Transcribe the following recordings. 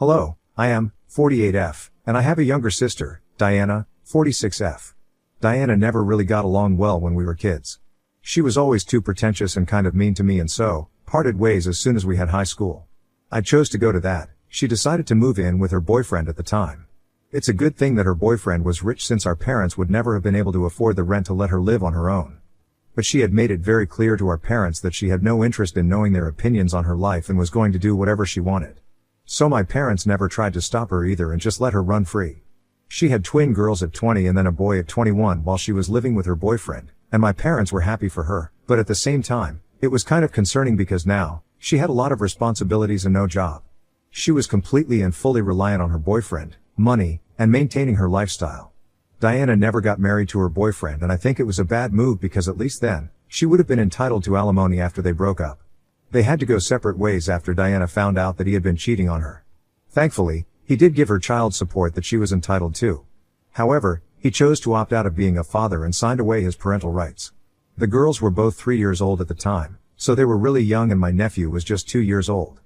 Hello, I am 48F, and I have a younger sister, Diana, 46F. Diana never really got along well when we were kids. She was always too pretentious and kind of mean to me, and so parted ways as soon as we had high school. I chose to go to that. She decided to move in with her boyfriend at the time. It's a good thing that her boyfriend was rich, since our parents would never have been able to afford the rent to let her live on her own. But she had made it very clear to our parents that she had no interest in knowing their opinions on her life and was going to do whatever she wanted. So my parents never tried to stop her either and just let her run free. She had twin girls at 20 and then a boy at 21 while she was living with her boyfriend, and my parents were happy for her, but at the same time, it was kind of concerning because now, she had a lot of responsibilities and no job. She was completely and fully reliant on her boyfriend, money, and maintaining her lifestyle. Diana never got married to her boyfriend, and I think it was a bad move because at least then, she would have been entitled to alimony after they broke up. They had to go separate ways after Diana found out that he had been cheating on her. Thankfully, he did give her child support that she was entitled to. However, he chose to opt out of being a father and signed away his parental rights. The girls were both 3 years old at the time, so they were really young, and my nephew was just 2 years old.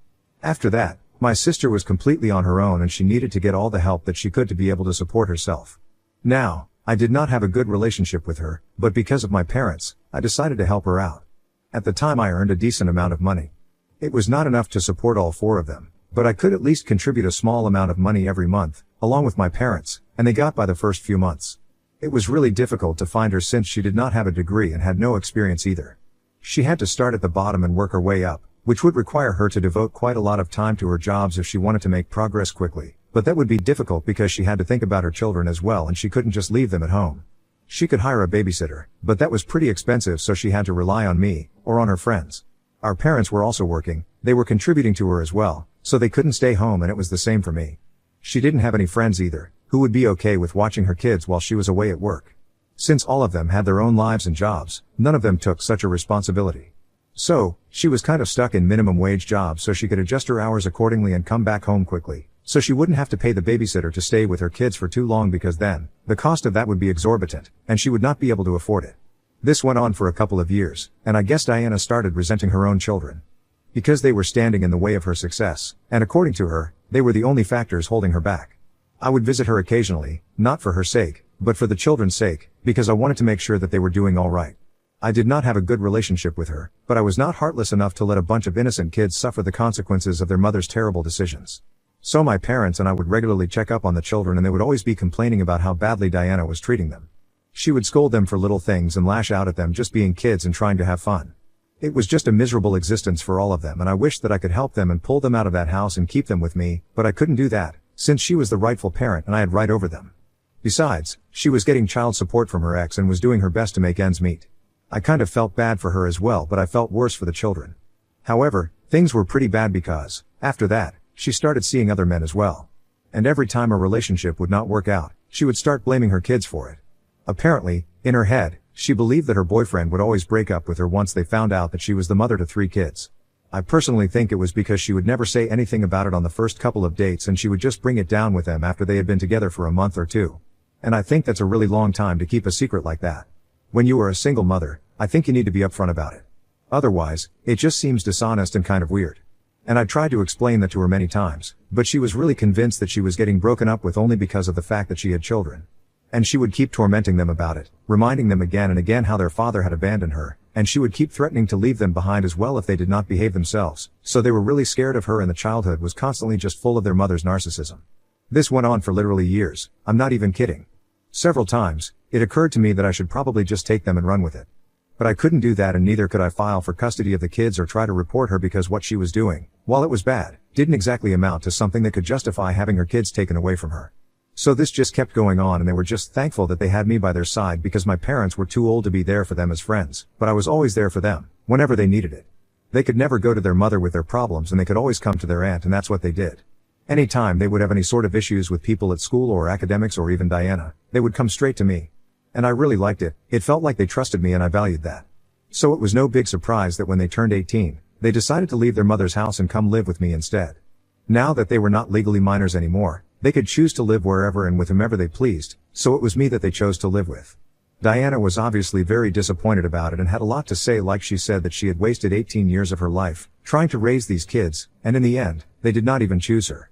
After that, my sister was completely on her own and she needed to get all the help that she could to be able to support herself. Now, I did not have a good relationship with her, but because of my parents, I decided to help her out. At the time I earned a decent amount of money. It was not enough to support all 4 of them, but I could at least contribute a small amount of money every month, along with my parents, and they got by the first few months. It was really difficult to find her since she did not have a degree and had no experience either. She had to start at the bottom and work her way up, which would require her to devote quite a lot of time to her jobs if she wanted to make progress quickly. But that would be difficult because she had to think about her children as well, and she couldn't just leave them at home. She could hire a babysitter, but that was pretty expensive, so she had to rely on me, or on her friends. Our parents were also working, they were contributing to her as well, so they couldn't stay home, and it was the same for me. She didn't have any friends either, who would be okay with watching her kids while she was away at work. Since all of them had their own lives and jobs, none of them took such a responsibility. So, she was kind of stuck in minimum wage jobs so she could adjust her hours accordingly and come back home quickly, so she wouldn't have to pay the babysitter to stay with her kids for too long, because then, the cost of that would be exorbitant, and she would not be able to afford it. This went on for a couple of years, and I guess Diana started resenting her own children. Because they were standing in the way of her success, and according to her, they were the only factors holding her back. I would visit her occasionally, not for her sake, but for the children's sake, because I wanted to make sure that they were doing all right. I did not have a good relationship with her, but I was not heartless enough to let a bunch of innocent kids suffer the consequences of their mother's terrible decisions. So my parents and I would regularly check up on the children, and they would always be complaining about how badly Diana was treating them. She would scold them for little things and lash out at them just being kids and trying to have fun. It was just a miserable existence for all of them, and I wished that I could help them and pull them out of that house and keep them with me, but I couldn't do that, since she was the rightful parent and I had right over them. Besides, she was getting child support from her ex and was doing her best to make ends meet. I kind of felt bad for her as well, but I felt worse for the children. However, things were pretty bad because, after that, she started seeing other men as well. And every time a relationship would not work out, she would start blaming her kids for it. Apparently, in her head, she believed that her boyfriend would always break up with her once they found out that she was the mother to 3 kids. I personally think it was because she would never say anything about it on the first couple of dates, and she would just bring it down with them after they had been together for a month or 2. And I think that's a really long time to keep a secret like that. When you are a single mother, I think you need to be upfront about it. Otherwise, it just seems dishonest and kind of weird. And I tried to explain that to her many times, but she was really convinced that she was getting broken up with only because of the fact that she had children. And she would keep tormenting them about it, reminding them again and again how their father had abandoned her, and she would keep threatening to leave them behind as well if they did not behave themselves, so they were really scared of her, and the childhood was constantly just full of their mother's narcissism. This went on for literally years, I'm not even kidding. Several times, it occurred to me that I should probably just take them and run with it. But I couldn't do that, and neither could I file for custody of the kids or try to report her, because what she was doing, while it was bad, didn't exactly amount to something that could justify having her kids taken away from her. So this just kept going on, and they were just thankful that they had me by their side, because my parents were too old to be there for them as friends, but I was always there for them, whenever they needed it. They could never go to their mother with their problems, and they could always come to their aunt, and that's what they did. Anytime they would have any sort of issues with people at school or academics or even Diana, they would come straight to me. And I really liked it. It felt like they trusted me, and I valued that. So it was no big surprise that when they turned 18, they decided to leave their mother's house and come live with me instead. Now that they were not legally minors anymore, they could choose to live wherever and with whomever they pleased, so it was me that they chose to live with. Diana was obviously very disappointed about it and had a lot to say, like she said that she had wasted 18 years of her life, trying to raise these kids, and in the end, they did not even choose her.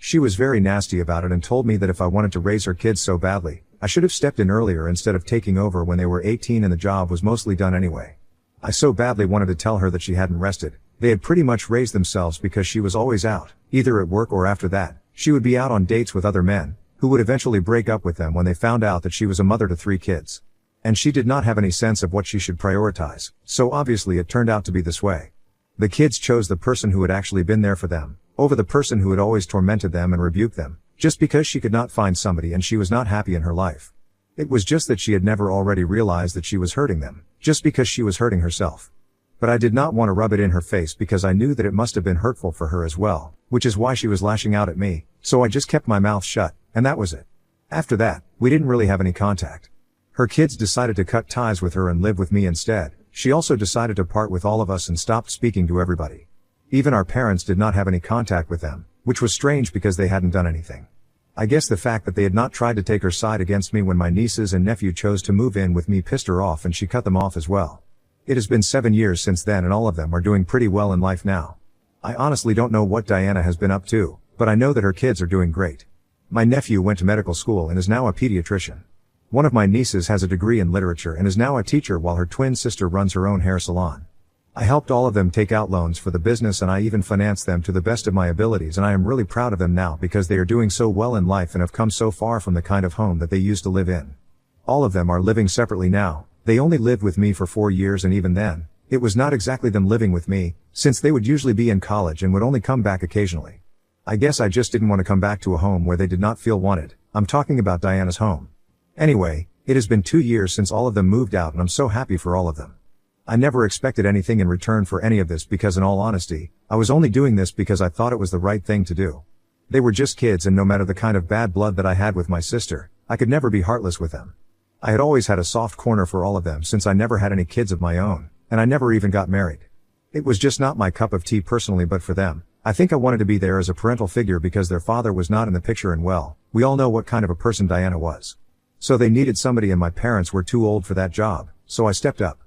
She was very nasty about it and told me that if I wanted to raise her kids so badly, I should have stepped in earlier instead of taking over when they were 18 and the job was mostly done anyway. I so badly wanted to tell her that she hadn't rested. They had pretty much raised themselves because she was always out, either at work or after that. She would be out on dates with other men, who would eventually break up with them when they found out that she was a mother to 3 kids. And she did not have any sense of what she should prioritize, so obviously it turned out to be this way. The kids chose the person who had actually been there for them, over the person who had always tormented them and rebuked them, just because she could not find somebody and she was not happy in her life. It was just that she had never already realized that she was hurting them, just because she was hurting herself. But I did not want to rub it in her face because I knew that it must have been hurtful for her as well, which is why she was lashing out at me, so I just kept my mouth shut, and that was it. After that, we didn't really have any contact. Her kids decided to cut ties with her and live with me instead. She also decided to part with all of us and stopped speaking to everybody. Even our parents did not have any contact with them, which was strange because they hadn't done anything. I guess the fact that they had not tried to take her side against me when my nieces and nephew chose to move in with me pissed her off and she cut them off as well. It has been 7 years since then and all of them are doing pretty well in life now. I honestly don't know what Diana has been up to, but I know that her kids are doing great. My nephew went to medical school and is now a pediatrician. One of my nieces has a degree in literature and is now a teacher while her twin sister runs her own hair salon. I helped all of them take out loans for the business and I even financed them to the best of my abilities and I am really proud of them now because they are doing so well in life and have come so far from the kind of home that they used to live in. All of them are living separately now. They only lived with me for 4 years and even then, it was not exactly them living with me, since they would usually be in college and would only come back occasionally. I guess I just didn't want to come back to a home where they did not feel wanted. I'm talking about Diana's home. Anyway, it has been 2 years since all of them moved out and I'm so happy for all of them. I never expected anything in return for any of this because in all honesty, I was only doing this because I thought it was the right thing to do. They were just kids and no matter the kind of bad blood that I had with my sister, I could never be heartless with them. I had always had a soft corner for all of them since I never had any kids of my own, and I never even got married. It was just not my cup of tea personally, but for them, I think I wanted to be there as a parental figure because their father was not in the picture and well, we all know what kind of a person Diana was. So they needed somebody and my parents were too old for that job, so I stepped up.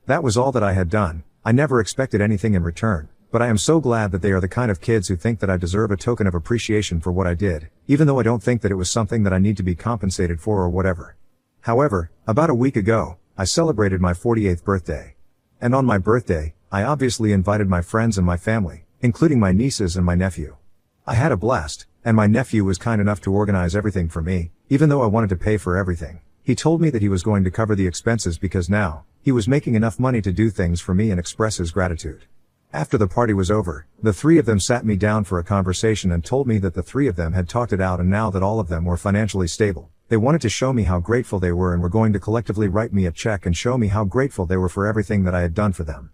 That was all that I had done. I never expected anything in return, but I am so glad that they are the kind of kids who think that I deserve a token of appreciation for what I did, even though I don't think that it was something that I need to be compensated for or whatever. However, about a week ago, I celebrated my 48th birthday. And on my birthday, I obviously invited my friends and my family, including my nieces and my nephew. I had a blast, and my nephew was kind enough to organize everything for me, even though I wanted to pay for everything. He told me that he was going to cover the expenses because now, he was making enough money to do things for me and express his gratitude. After the party was over, the 3 of them sat me down for a conversation and told me that the 3 of them had talked it out and now that all of them were financially stable, they wanted to show me how grateful they were and were going to collectively write me a check and show me how grateful they were for everything that I had done for them.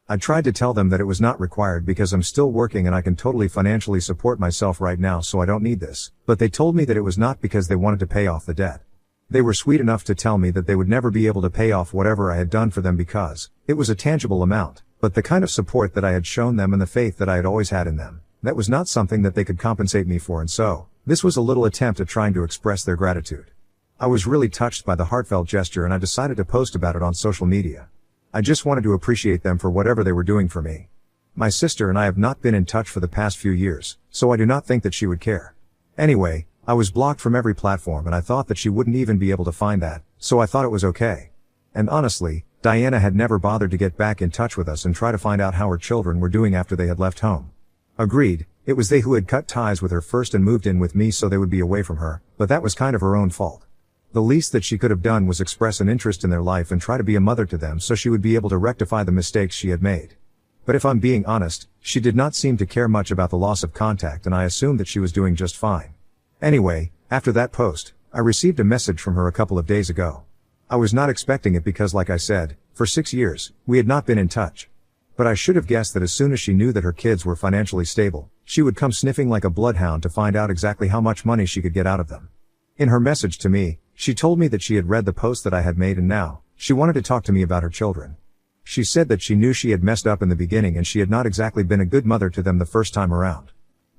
I tried to tell them that it was not required because I'm still working and I can totally financially support myself right now so I don't need this, but they told me that it was not because they wanted to pay off the debt. They were sweet enough to tell me that they would never be able to pay off whatever I had done for them because it was a tangible amount, but the kind of support that I had shown them and the faith that I had always had in them, that was not something that they could compensate me for, and so, this was a little attempt at trying to express their gratitude. I was really touched by the heartfelt gesture and I decided to post about it on social media. I just wanted to appreciate them for whatever they were doing for me. My sister and I have not been in touch for the past few years, so I do not think that she would care. Anyway, I was blocked from every platform and I thought that she wouldn't even be able to find that, so I thought it was okay. And honestly, Diana had never bothered to get back in touch with us and try to find out how her children were doing after they had left home. Agreed, it was they who had cut ties with her first and moved in with me so they would be away from her, but that was kind of her own fault. The least that she could have done was express an interest in their life and try to be a mother to them so she would be able to rectify the mistakes she had made. But if I'm being honest, she did not seem to care much about the loss of contact and I assumed that she was doing just fine. Anyway, after that post, I received a message from her a couple of days ago. I was not expecting it because like I said, for 6 years, we had not been in touch. But I should have guessed that as soon as she knew that her kids were financially stable, she would come sniffing like a bloodhound to find out exactly how much money she could get out of them. In her message to me, she told me that she had read the post that I had made and now, she wanted to talk to me about her children. She said that she knew she had messed up in the beginning and she had not exactly been a good mother to them the first time around.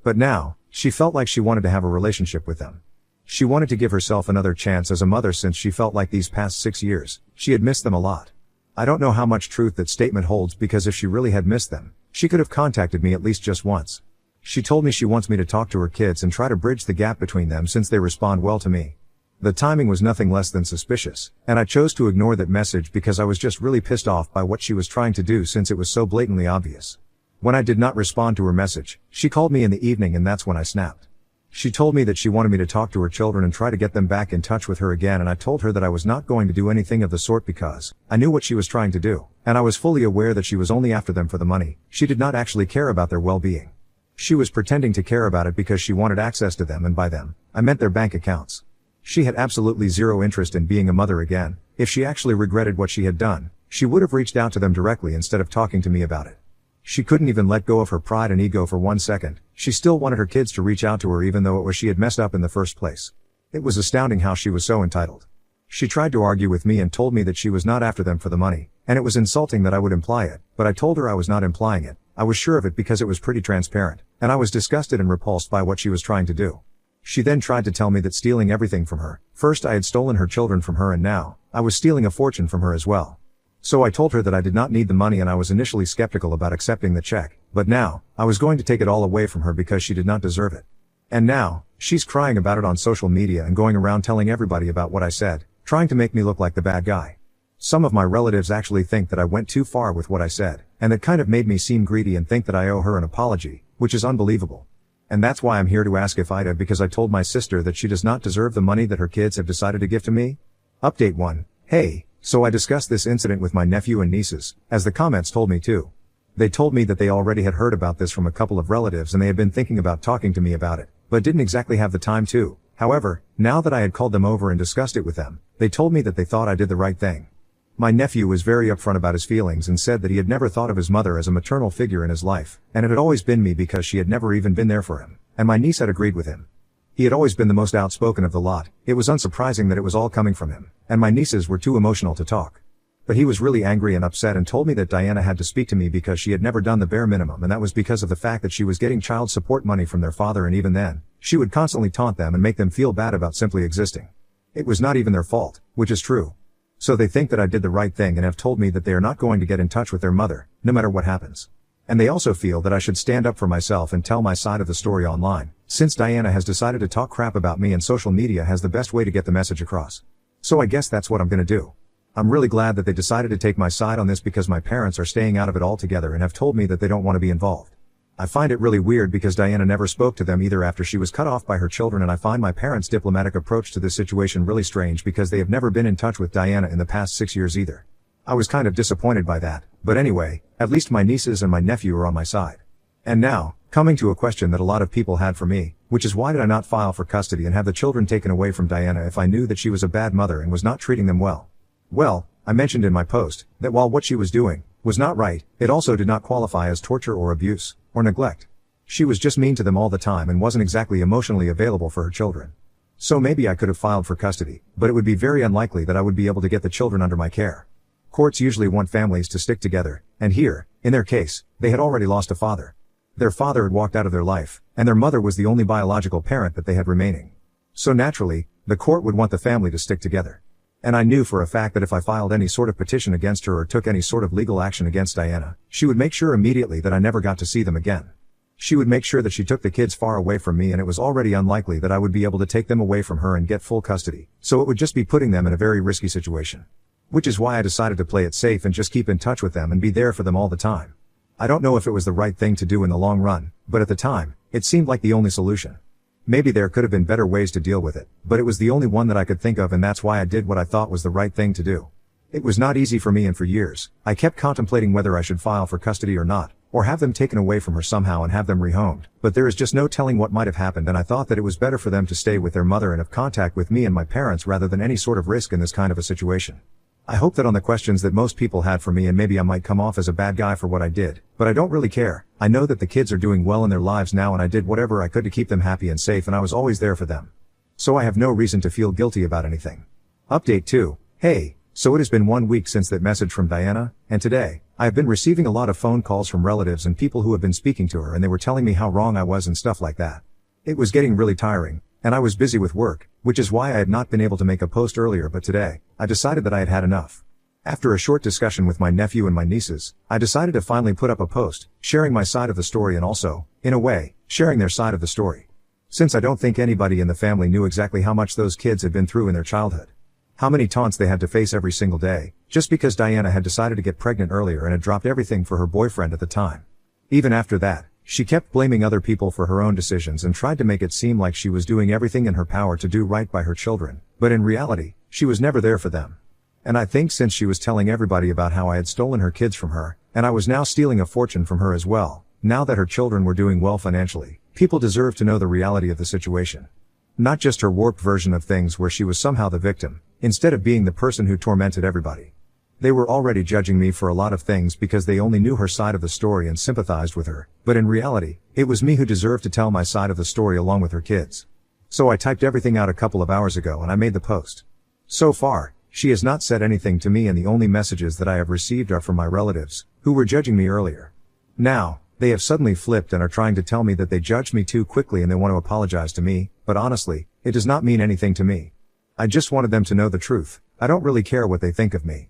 But now, she felt like she wanted to have a relationship with them. She wanted to give herself another chance as a mother since she felt like these past 6 years, she had missed them a lot. I don't know how much truth that statement holds because if she really had missed them, she could have contacted me at least just once. She told me she wants me to talk to her kids and try to bridge the gap between them since they respond well to me. The timing was nothing less than suspicious, and I chose to ignore that message because I was just really pissed off by what she was trying to do since it was so blatantly obvious. When I did not respond to her message, she called me in the evening and that's when I snapped. She told me that she wanted me to talk to her children and try to get them back in touch with her again, and I told her that I was not going to do anything of the sort because I knew what she was trying to do, and I was fully aware that she was only after them for the money. She did not actually care about their well-being. She was pretending to care about it because she wanted access to them, and by them, I meant their bank accounts. She had absolutely zero interest in being a mother again. If she actually regretted what she had done, she would have reached out to them directly instead of talking to me about it. She couldn't even let go of her pride and ego for 1 second. She still wanted her kids to reach out to her even though it was she had messed up in the first place. It was astounding how she was so entitled. She tried to argue with me and told me that she was not after them for the money, and it was insulting that I would imply it, but I told her I was not implying it. I was sure of it because it was pretty transparent, and I was disgusted and repulsed by what she was trying to do. She then tried to tell me that stealing everything from her, first I had stolen her children from her and now, I was stealing a fortune from her as well. So I told her that I did not need the money and I was initially skeptical about accepting the check, but now, I was going to take it all away from her because she did not deserve it. And now, she's crying about it on social media and going around telling everybody about what I said, trying to make me look like the bad guy. Some of my relatives actually think that I went too far with what I said, and that kind of made me seem greedy and think that I owe her an apology, which is unbelievable. And that's why I'm here to ask if Ida, because I told my sister that she does not deserve the money that her kids have decided to give to me. Update 1. Hey, so I discussed this incident with my nephew and nieces, as the comments told me to. They told me that they already had heard about this from a couple of relatives and they had been thinking about talking to me about it, but didn't exactly have the time to. However, now that I had called them over and discussed it with them, they told me that they thought I did the right thing. My nephew was very upfront about his feelings and said that he had never thought of his mother as a maternal figure in his life, and it had always been me because she had never even been there for him, and my niece had agreed with him. He had always been the most outspoken of the lot. It was unsurprising that it was all coming from him, and my nieces were too emotional to talk. But he was really angry and upset and told me that Diana had to speak to me because she had never done the bare minimum, and that was because of the fact that she was getting child support money from their father, and even then, she would constantly taunt them and make them feel bad about simply existing. It was not even their fault, which is true. So they think that I did the right thing and have told me that they are not going to get in touch with their mother, no matter what happens. And they also feel that I should stand up for myself and tell my side of the story online, since Diana has decided to talk crap about me and social media has the best way to get the message across. So I guess that's what I'm gonna do. I'm really glad that they decided to take my side on this because my parents are staying out of it altogether and have told me that they don't want to be involved. I find it really weird because Diana never spoke to them either after she was cut off by her children, and I find my parents' diplomatic approach to this situation really strange because they have never been in touch with Diana in the past 6 years either. I was kind of disappointed by that, but anyway, at least my nieces and my nephew are on my side. And now, coming to a question that a lot of people had for me, which is why did I not file for custody and have the children taken away from Diana if I knew that she was a bad mother and was not treating them well? Well, I mentioned in my post that while what she was doing was not right, it also did not qualify as torture or abuse or neglect. She was just mean to them all the time and wasn't exactly emotionally available for her children. So maybe I could have filed for custody, but it would be very unlikely that I would be able to get the children under my care. Courts usually want families to stick together, and here, in their case, they had already lost a father. Their father had walked out of their life, and their mother was the only biological parent that they had remaining. So naturally, the court would want the family to stick together. And I knew for a fact that if I filed any sort of petition against her or took any sort of legal action against Diana, she would make sure immediately that I never got to see them again. She would make sure that she took the kids far away from me, and it was already unlikely that I would be able to take them away from her and get full custody, so it would just be putting them in a very risky situation. Which is why I decided to play it safe and just keep in touch with them and be there for them all the time. I don't know if it was the right thing to do in the long run, but at the time, it seemed like the only solution. Maybe there could have been better ways to deal with it, but it was the only one that I could think of, and that's why I did what I thought was the right thing to do. It was not easy for me, and for years, I kept contemplating whether I should file for custody or not, or have them taken away from her somehow and have them rehomed, but there is just no telling what might have happened, and I thought that it was better for them to stay with their mother and have contact with me and my parents rather than any sort of risk in this kind of a situation. I hope that on the questions that most people had for me, and maybe I might come off as a bad guy for what I did, but I don't really care. I know that the kids are doing well in their lives now, and I did whatever I could to keep them happy and safe, and I was always there for them. So I have no reason to feel guilty about anything. Update 2. Hey, so it has been 1 week since that message from Diana, and today, I have been receiving a lot of phone calls from relatives and people who have been speaking to her, and they were telling me how wrong I was and stuff like that. It was getting really tiring, and I was busy with work, which is why I had not been able to make a post earlier, but today, I decided that I had had enough. After a short discussion with my nephew and my nieces, I decided to finally put up a post, sharing my side of the story and also, in a way, sharing their side of the story. Since I don't think anybody in the family knew exactly how much those kids had been through in their childhood. How many taunts they had to face every single day, just because Diana had decided to get pregnant earlier and had dropped everything for her boyfriend at the time. Even after that, she kept blaming other people for her own decisions and tried to make it seem like she was doing everything in her power to do right by her children, but in reality, she was never there for them. And I think since she was telling everybody about how I had stolen her kids from her, and I was now stealing a fortune from her as well, now that her children were doing well financially, people deserve to know the reality of the situation. Not just her warped version of things where she was somehow the victim, instead of being the person who tormented everybody. They were already judging me for a lot of things because they only knew her side of the story and sympathized with her, but in reality, it was me who deserved to tell my side of the story along with her kids. So I typed everything out a couple of hours ago and I made the post. So far, she has not said anything to me and the only messages that I have received are from my relatives, who were judging me earlier. Now, they have suddenly flipped and are trying to tell me that they judged me too quickly and they want to apologize to me, but honestly, it does not mean anything to me. I just wanted them to know the truth. I don't really care what they think of me.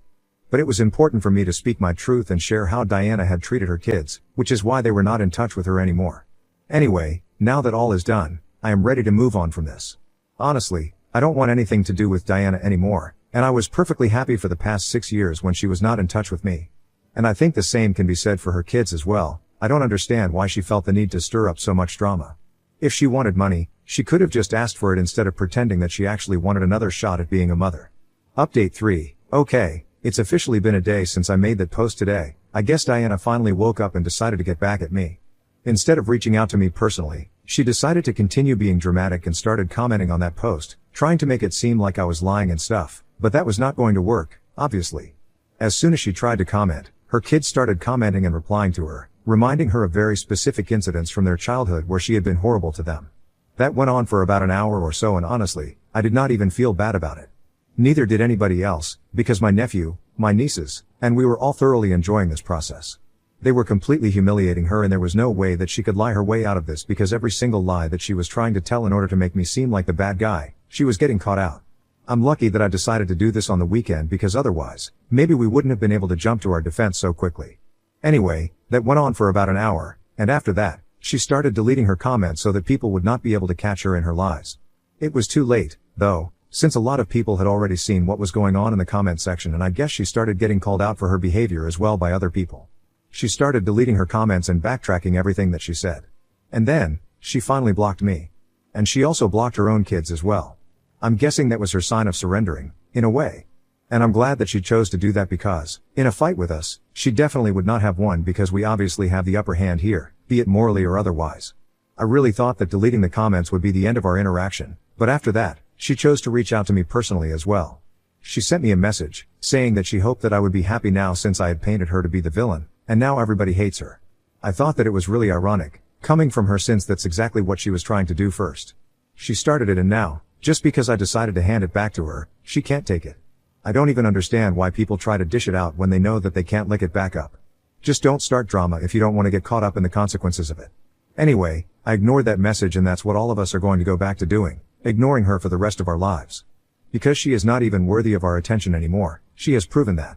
But it was important for me to speak my truth and share how Diana had treated her kids, which is why they were not in touch with her anymore. Anyway, now that all is done, I am ready to move on from this. Honestly, I don't want anything to do with Diana anymore, and I was perfectly happy for the past 6 years when she was not in touch with me. And I think the same can be said for her kids as well. I don't understand why she felt the need to stir up so much drama. If she wanted money, she could have just asked for it instead of pretending that she actually wanted another shot at being a mother. Update 3. Okay, it's officially been a day since I made that post today. I guess Diana finally woke up and decided to get back at me. Instead of reaching out to me personally, she decided to continue being dramatic and started commenting on that post, trying to make it seem like I was lying and stuff, but that was not going to work, obviously. As soon as she tried to comment, her kids started commenting and replying to her, reminding her of very specific incidents from their childhood where she had been horrible to them. That went on for about an hour or so and honestly, I did not even feel bad about it. Neither did anybody else, because my nephew, my nieces, and we were all thoroughly enjoying this process. They were completely humiliating her and there was no way that she could lie her way out of this because every single lie that she was trying to tell in order to make me seem like the bad guy, she was getting caught out. I'm lucky that I decided to do this on the weekend because otherwise, maybe we wouldn't have been able to jump to our defense so quickly. Anyway, that went on for about an hour, and after that, she started deleting her comments so that people would not be able to catch her in her lies. It was too late, though, since a lot of people had already seen what was going on in the comment section and I guess she started getting called out for her behavior as well by other people. She started deleting her comments and backtracking everything that she said. And then, she finally blocked me. And she also blocked her own kids as well. I'm guessing that was her sign of surrendering, in a way. And I'm glad that she chose to do that because, in a fight with us, she definitely would not have won because we obviously have the upper hand here, be it morally or otherwise. I really thought that deleting the comments would be the end of our interaction, but after that, she chose to reach out to me personally as well. She sent me a message, saying that she hoped that I would be happy now since I had painted her to be the villain, and now everybody hates her. I thought that it was really ironic, coming from her since that's exactly what she was trying to do first. She started it and now, just because I decided to hand it back to her, she can't take it. I don't even understand why people try to dish it out when they know that they can't lick it back up. Just don't start drama if you don't want to get caught up in the consequences of it. Anyway, I ignored that message and that's what all of us are going to go back to doing, ignoring her for the rest of our lives. Because she is not even worthy of our attention anymore, she has proven that.